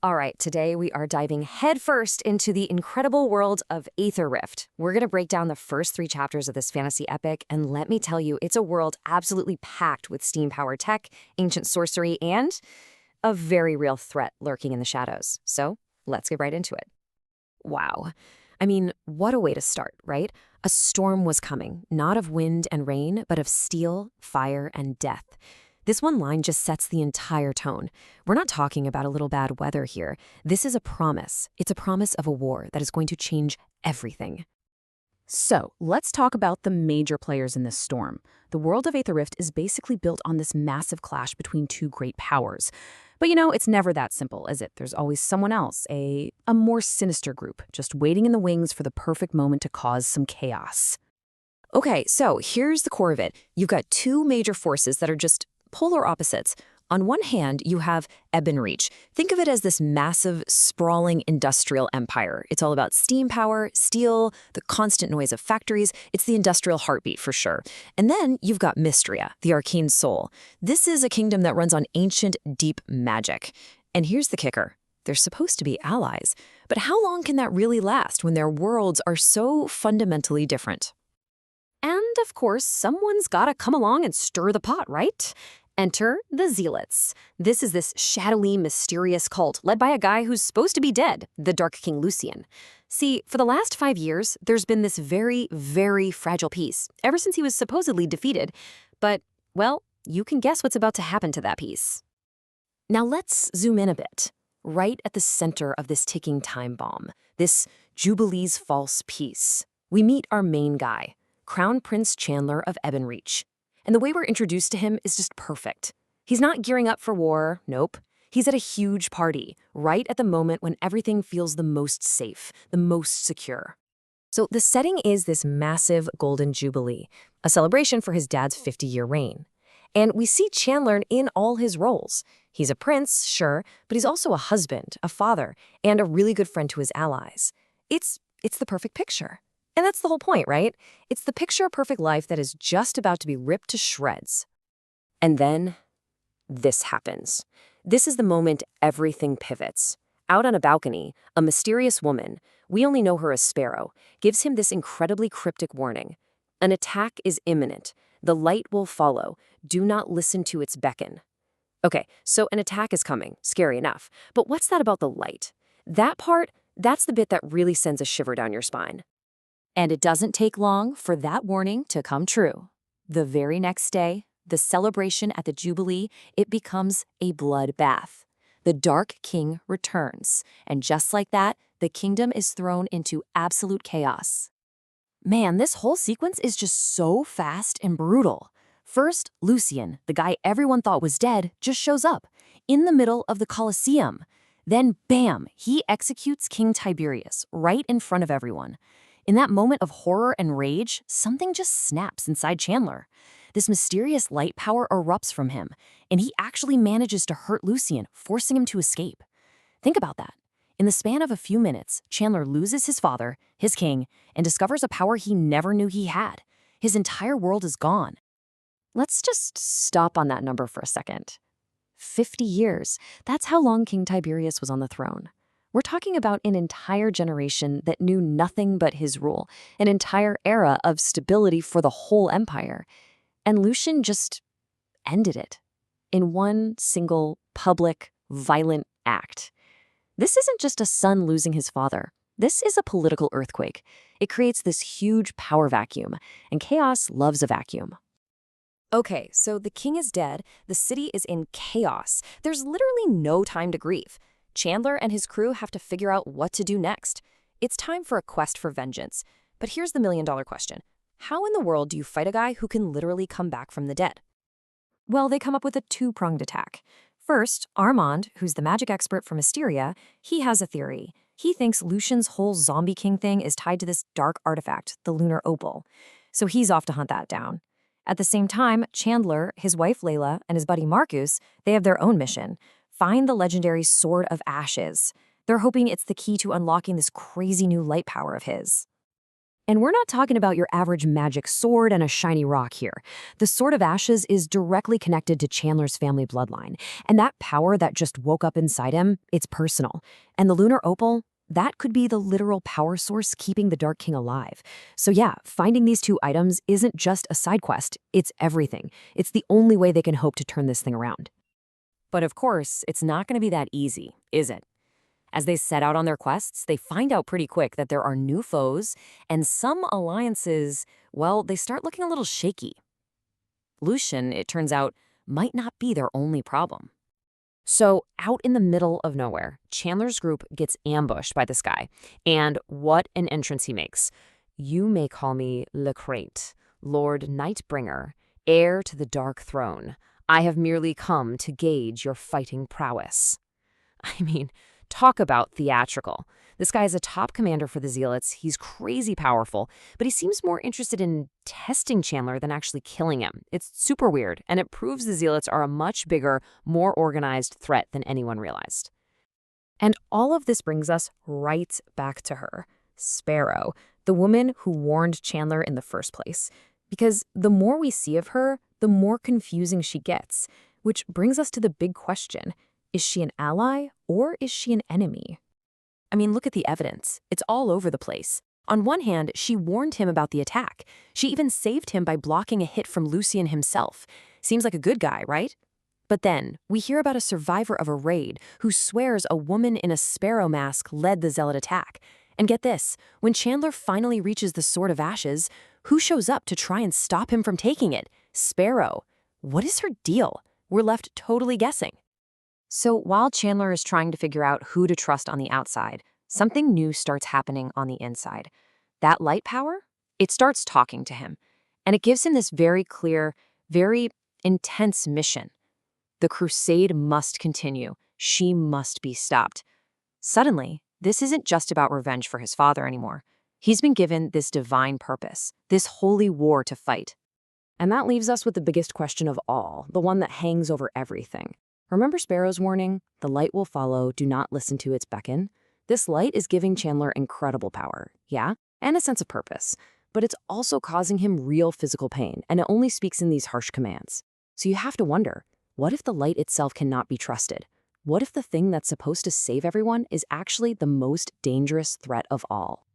All right, today we are diving headfirst into the incredible world of AetherRift. We're going to break down the first 3 chapters of this fantasy epic, and let me tell you, it's a world absolutely packed with steam-powered tech, ancient sorcery, and a very real threat lurking in the shadows. So let's get right into it. Wow. I mean, what a way to start, right? A storm was coming, not of wind and rain, but of steel, fire, and death. This one line just sets the entire tone. We're not talking about a little bad weather here. This is a promise. It's a promise of a war that is going to change everything. So, let's talk about the major players in this storm. The world of AetherRift is basically built on this massive clash between two great powers. But it's never that simple, is it? There's always someone else, a more sinister group, just waiting in the wings for the perfect moment to cause some chaos. Okay, so here's the core of it. You've got two major forces that are just polar opposites. On one hand, you have Reach. Think of it as this massive, sprawling industrial empire. It's all about steam power, steel, the constant noise of factories. It's the industrial heartbeat for sure. And then you've got Mystria, the arcane soul. This is a kingdom that runs on ancient, deep magic. And here's the kicker. They're supposed to be allies. But how long can that really last when their worlds are so fundamentally different? And, of course, someone's gotta come along and stir the pot, right? Enter the Zealots. This is this shadowy, mysterious cult led by a guy who's supposed to be dead, the Dark King Lucian. See, for the last 5 years, there's been this very, very fragile piece, ever since he was supposedly defeated. But, well, you can guess what's about to happen to that piece. Now let's zoom in a bit. Right at the center of this ticking time bomb, this Jubilee's false piece, we meet our main guy, Crown Prince Chandler of Reach. And the way we're introduced to him is just perfect. He's not gearing up for war, nope. He's at a huge party, right at the moment when everything feels the most safe, the most secure. So the setting is this massive golden jubilee, a celebration for his dad's 50-year reign. And we see Chandler in all his roles. He's a prince, sure, but he's also a husband, a father, and a really good friend to his allies. It's the perfect picture. And that's the whole point, right? It's the picture-perfect life that is just about to be ripped to shreds. And then this happens. This is the moment everything pivots. Out on a balcony, a mysterious woman, we only know her as Sparrow, gives him this incredibly cryptic warning. An attack is imminent. The light will follow. Do not listen to its beckon. Okay, so an attack is coming. Scary enough. But what's that about the light? That part, that's the bit that really sends a shiver down your spine. And it doesn't take long for that warning to come true. The very next day, the celebration at the Jubilee, it becomes a bloodbath. The Dark King returns, and just like that, the kingdom is thrown into absolute chaos. Man, this whole sequence is just so fast and brutal. First, Lucian, the guy everyone thought was dead, just shows up, in the middle of the Colosseum. Then, bam, he executes King Tiberius, right in front of everyone. In that moment of horror and rage, something just snaps inside Chandler. This mysterious light power erupts from him, and he actually manages to hurt Lucian, forcing him to escape. Think about that. In the span of a few minutes, Chandler loses his father, his king, and discovers a power he never knew he had. His entire world is gone. Let's just stop on that number for a second. 50 years. That's how long King Tiberius was on the throne. We're talking about an entire generation that knew nothing but his rule, an entire era of stability for the whole empire. And Lucian just ended it in one single, public, violent act. This isn't just a son losing his father. This is a political earthquake. It creates this huge power vacuum, and chaos loves a vacuum. Okay, so the king is dead, the city is in chaos. There's literally no time to grieve. Chandler and his crew have to figure out what to do next. It's time for a quest for vengeance. But here's the million-dollar question. How in the world do you fight a guy who can literally come back from the dead? Well, they come up with a two-pronged attack. First, Armand, who's the magic expert from Mysteria, he has a theory. He thinks Lucian's whole zombie king thing is tied to this dark artifact, the lunar opal. So he's off to hunt that down. At the same time, Chandler, his wife Layla, and his buddy Marcus, they have their own mission. Find the legendary Sword of Ashes. They're hoping it's the key to unlocking this crazy new light power of his. And we're not talking about your average magic sword and a shiny rock here. The Sword of Ashes is directly connected to Chandler's family bloodline, and that power that just woke up inside him, it's personal. And the Lunar Opal, that could be the literal power source keeping the Dark King alive. So yeah, finding these two items isn't just a side quest, it's everything. It's the only way they can hope to turn this thing around. But of course, it's not going to be that easy, is it? As they set out on their quests, they find out pretty quick that there are new foes, and some alliances, well, they start looking a little shaky. Lucian, it turns out, might not be their only problem. So, out in the middle of nowhere, Chandler's group gets ambushed by this guy, and what an entrance he makes. You may call me Lecrate, Lord Nightbringer, heir to the Dark Throne. I have merely come to gauge your fighting prowess. I mean, talk about theatrical. This guy is a top commander for the Zealots. He's crazy powerful, but he seems more interested in testing Chandler than actually killing him. It's super weird, and it proves the Zealots are a much bigger, more organized threat than anyone realized. And all of this brings us right back to her, Sparrow, the woman who warned Chandler in the first place. Because the more we see of her, the more confusing she gets, which brings us to the big question. Is she an ally or is she an enemy? I mean, look at the evidence. It's all over the place. On one hand, she warned him about the attack. She even saved him by blocking a hit from Lucian himself. Seems like a good guy, right? But then, we hear about a survivor of a raid who swears a woman in a sparrow mask led the Zealot attack. And get this, when Chandler finally reaches the Sword of Ashes, who shows up to try and stop him from taking it? Sparrow. What is her deal? We're left totally guessing. So while Chandler is trying to figure out who to trust on the outside, something new starts happening on the inside. That light power, it starts talking to him, and it gives him this very clear, very intense mission. The crusade must continue. She must be stopped. Suddenly, this isn't just about revenge for his father anymore. He's been given this divine purpose, this holy war to fight. And that leaves us with the biggest question of all, the one that hangs over everything. Remember Sparrow's warning? The light will follow, do not listen to its beckon. This light is giving Chandler incredible power, yeah, and a sense of purpose. But it's also causing him real physical pain, and it only speaks in these harsh commands. So you have to wonder, what if the light itself cannot be trusted? What if the thing that's supposed to save everyone is actually the most dangerous threat of all?